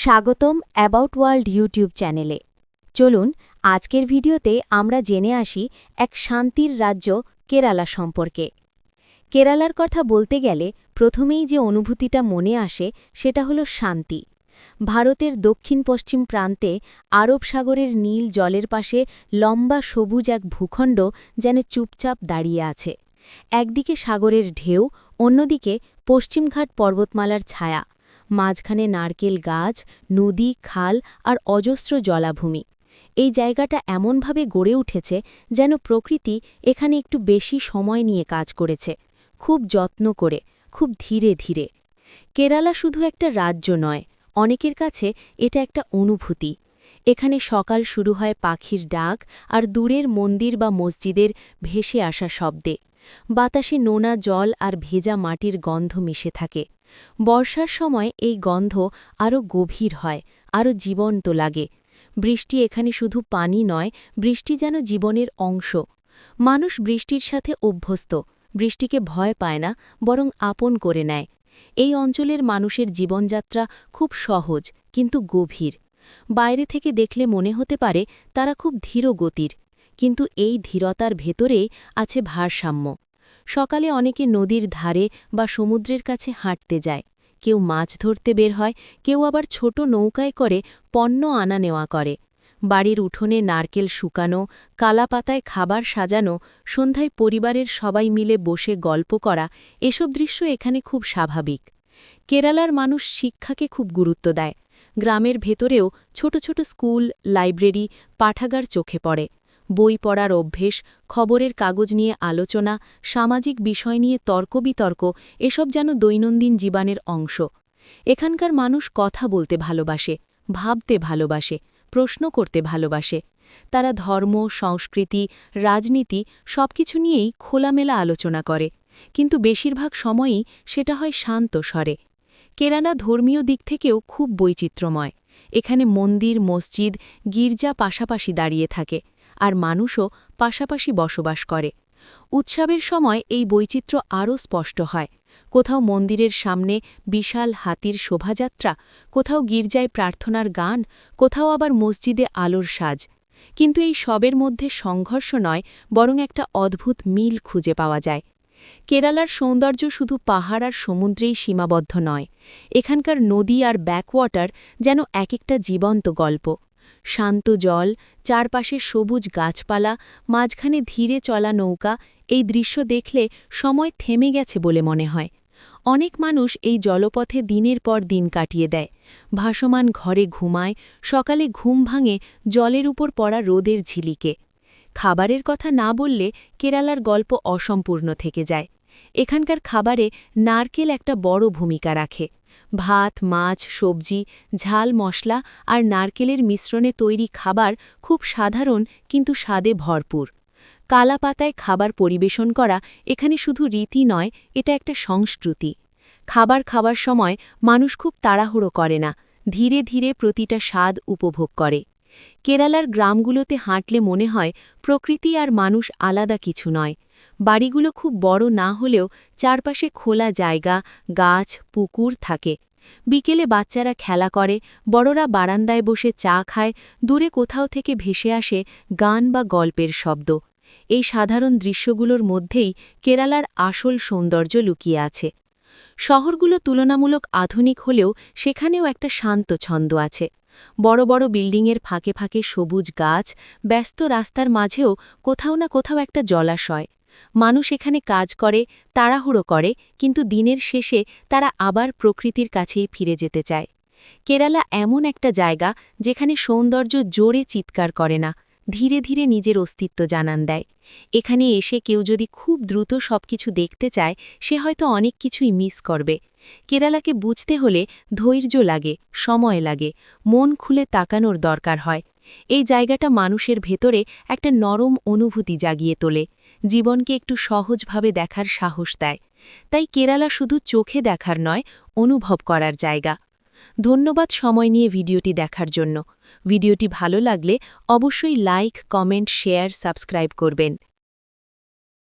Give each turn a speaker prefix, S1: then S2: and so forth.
S1: স্বাগতম about world YouTube চ্যানেলে। চলুন আজকের ভিডিওতে আমরা জেনে আসি এক শান্তির রাজ্য কেরালা সম্পর্কে। কেরালার কথা বলতে গেলে প্রথমেই যে অনুভূতিটা মনে আসে সেটা হলো শান্তি। ভারতের দক্ষিণ পশ্চিম প্রান্তে আরব সাগরের নীল জলের পাশে লম্বা সবুজ এক ভূখণ্ড যেন চুপচাপ দাঁড়িয়ে আছে। একদিকে সাগরের ঢেউ, অন্যদিকে পশ্চিমঘাট পর্বতমালার ছায়া, মাঝখানে নারকেল গাছ, নদী, খাল আর অজস্র জলাভূমি। এই জায়গাটা এমনভাবে গড়ে উঠেছে যেন প্রকৃতি এখানে একটু বেশি সময় নিয়ে কাজ করেছে, খুব যত্ন করে, খুব ধীরে ধীরে। কেরালা শুধু একটা রাজ্য নয়, অনেকের কাছে এটা একটা অনুভূতি। এখানে সকাল শুরু হয় পাখির ডাক আর দূরের মন্দির বা মসজিদের ভেসে আসা শব্দে। বাতাসে নোনা জল আর ভেজা মাটির গন্ধ মিশে থাকে। বর্ষার সময় এই গন্ধ আরও গভীর হয়, আরও জীবন্ত লাগে। বৃষ্টি এখানে শুধু পানি নয়, বৃষ্টি যেন জীবনের অংশ। মানুষ বৃষ্টির সাথে অভ্যস্ত, বৃষ্টিকে ভয় পায় না, বরং আপন করে নেয়। এই অঞ্চলের মানুষের জীবনযাত্রা খুব সহজ কিন্তু গভীর। বাইরে থেকে দেখলে মনে হতে পারে তারা খুব ধীর গতির, কিন্তু এই ধীরতার ভেতরেই আছে ভারসাম্য। সকালে অনেকে নদীর ধারে বা সমুদ্রের কাছে হাঁটতে যায়, কেউ মাছ ধরতে বের হয়, কেউ আবার ছোট নৌকায় করে পণ্য আনা নেওয়া করে। বাড়ির উঠোনে নারকেল শুকানো, কালাপাতায় খাবার সাজানো, সন্ধ্যায় পরিবারের সবাই মিলে বসে গল্প করা, এসব দৃশ্য এখানে খুব স্বাভাবিক। কেরালার মানুষ শিক্ষাকে খুব গুরুত্ব দেয়। গ্রামের ভেতরেও ছোট ছোট স্কুল, লাইব্রেরি, পাঠাগার চোখে পড়ে। বই পড়ার অভ্যেস, খবরের কাগজ নিয়ে আলোচনা, সামাজিক বিষয় নিয়ে তর্ক-বিতর্ক, এসব যেন দৈনন্দিন জীবনের অংশ। এখানকার মানুষ কথা বলতে ভালোবাসে, ভাবতে ভালোবাসে, প্রশ্ন করতে ভালোবাসে। তারা ধর্ম, সংস্কৃতি, রাজনীতি সবকিছু নিয়েই খোলামেলা আলোচনা করে, কিন্তু বেশিরভাগ সময়ই সেটা হয় শান্ত স্বরে। কেরালা ধর্মীয় দিক থেকেও খুব বৈচিত্র্যময়। এখানে মন্দির, মসজিদ, গির্জা পাশাপাশি দাঁড়িয়ে থাকে, আর মানুষও পাশাপাশি বসবাস করে। উৎসবের সময় এই বৈচিত্র্য আরও স্পষ্ট হয়। কোথাও মন্দিরের সামনে বিশাল হাতির শোভাযাত্রা, কোথাও গির্জায় প্রার্থনার গান, কোথাও আবার মসজিদে আলোর সাজ। কিন্তু এই সবের মধ্যে সংঘর্ষ নয়, বরং একটা অদ্ভুত মিল খুঁজে পাওয়া যায়। কেরালার সৌন্দর্য শুধু পাহাড় আর সমুদ্রেই সীমাবদ্ধ নয়। এখানকার নদী আর ব্যাকওয়াটার যেন এক একটা জীবন্ত গল্প। শান্ত জল, চারপাশে সবুজ গাছপালা, মাঝখানে ধীরে চলা নৌকা, এই দৃশ্য দেখলে সময় থেমে গেছে বলে মনে হয়। অনেক মানুষ এই জলপথে দিনের পর দিন কাটিয়ে দেয়। ভাসমান ঘরে ঘুমায়, সকালে ঘুম ভাঙে জলের উপর পড়া রোদের ঝিলিকে। খাবারের কথা না বললে কেরালার গল্প অসম্পূর্ণ থেকে যায়। এখানকার খাবারে নারকেল একটা বড় ভূমিকা রাখে। ভাত, মাছ, সবজি, ঝাল মশলা আর নারকেলের মিশ্রণে তৈরি খাবার খুব সাধারণ কিন্তু স্বাদে ভরপুর। কালাপাতায় খাবার পরিবেশন করা এখানে শুধু রীতি নয়, এটা একটা সংস্কৃতি। খাবার খাওয়ার সময় মানুষ খুব তাড়াহুড়ো করে না, ধীরে ধীরে প্রতিটা স্বাদ উপভোগ করে। কেরালার গ্রামগুলোতে হাঁটলে মনে হয় প্রকৃতি আর মানুষ আলাদা কিছু নয়। বাড়িগুলো খুব বড় না হলেও চারপাশে খোলা জায়গা, গাছ, পুকুর থাকে। বিকেলে বাচ্চারা খেলা করে, বড়রা বারান্দায় বসে চা খায়, দূরে কোথাও থেকে ভেসে আসে গান বা গল্পের শব্দ। এই সাধারণ দৃশ্যগুলোর মধ্যেই কেরালার আসল সৌন্দর্য লুকিয়ে আছে। শহরগুলো তুলনামূলক আধুনিক হলেও সেখানেও একটা শান্ত ছন্দ আছে। বড় বড় বিল্ডিংয়ের ফাঁকে ফাঁকে সবুজ গাছ, ব্যস্ত রাস্তার মাঝেও কোথাও না কোথাও একটা জলাশয়। মানুষ এখানে কাজ করে, তাড়াহুড়ো করে, কিন্তু দিনের শেষে তারা আবার প্রকৃতির কাছেই ফিরে যেতে চায়। কেরালা এমন একটা জায়গা যেখানে সৌন্দর্য জোরে চিৎকার করে না, ধীরে ধীরে নিজের অস্তিত্ব জানান দেয়। এখানে এসে কেউ যদি খুব দ্রুত সবকিছু দেখতে চায়, সে হয়তো অনেক কিছুই মিস করবে। কেরালাকে বুঝতে হলে ধৈর্য লাগে, সময় লাগে, মন খুলে তাকানোর দরকার হয়। এই জায়গাটা মানুষের ভেতরে একটা নরম অনুভূতি জাগিয়ে তোলে, জীবনকে একটু সহজভাবে দেখার সাহস দেয়। তাই কেরালা শুধু চোখে দেখার নয়, অনুভব করার জায়গা। ধন্যবাদ সময় নিয়ে ভিডিওটি দেখার জন্য। ভিডিওটি ভালো লাগলে অবশ্যই লাইক, কমেন্ট, শেয়ার, সাবস্ক্রাইব করবেন।